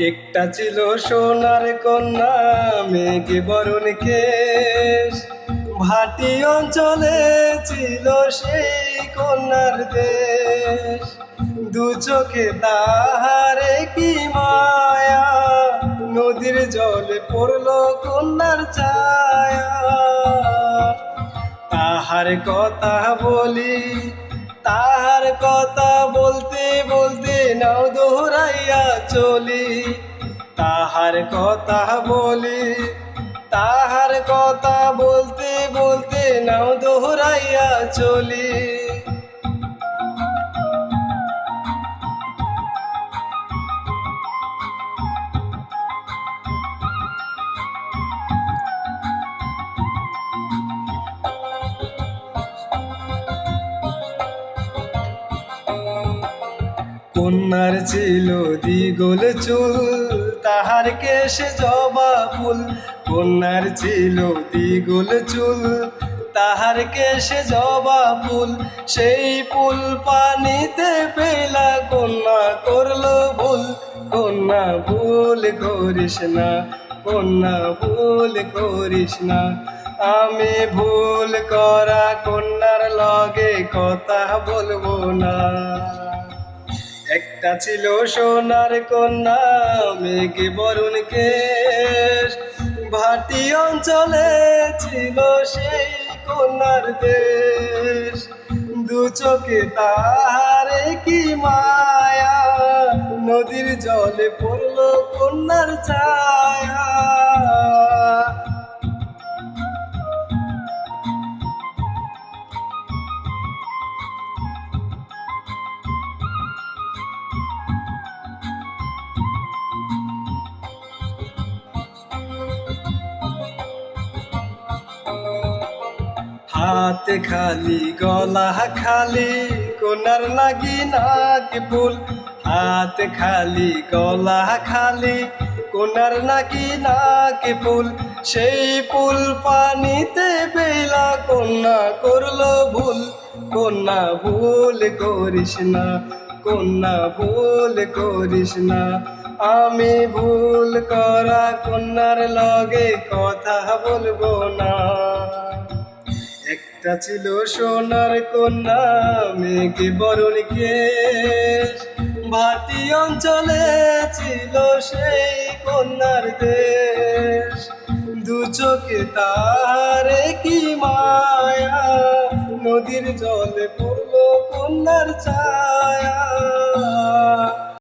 একটা ছিল সোনার কন্যা, মেঘে বরণ কেশ। ভাটি অঞ্চলে ছিল সেই কন্যার দেশ। দু চোখে তাহারে কি মায়া, নদীর জলে পড়লো কন্যার ছায়া। তাহার কথা বলি, তাহার কথা বলতে বলতে নাও দোহরাইয়া চলি। তাহার কথা বলি, তাহার কথা বলতে বলতে নাও দোহরাইয়া চলি। কন্যার ছিল দ্বিগুল চুল, তাহার কেশে জবা ফুল। কন্যার ছিল দ্বিগুল চুল, তাহার কেশে জবা ফুল। সেই ফুল পানিতে ফেলা কন্যা করলো ভুল। কন্যা ভুল করিস না, কন্যা ভুল করিস না। আমি ভুল করা কন্যার লগে কথা বলবো না। একটা ছিল সোনার কন্যা, মেঘে বরণ কেশ। ভাটি অঞ্চলে ছিল সেই কন্যার দেশ। দু চোখে তাহারে কি মায়া, নদীর জলে পড়লো কন্যার ছায়া। হাতে খালি গলা খালি, কন্যার লাগি নাক ফুল। হাতে খালি গলা খালি, কন্যার নাকি নাক ফুল। সেই ফুল পানিতে বেলা কন্যা করলো ভুল। কন্যা ভুল করিস না, কন্যা ভুল করিস না। আমি ভুল করা কন্যার লগে কথা বলবো না। একটা ছিল সোনার কন্যা, মেঘে বরণ কেশ। ভাটি অঞ্চলে ছিল সেই কন্যার দেশ। দু চোখে তাহারে কি মায়া, নদীর জলে পড়লো কন্যার ছায়া।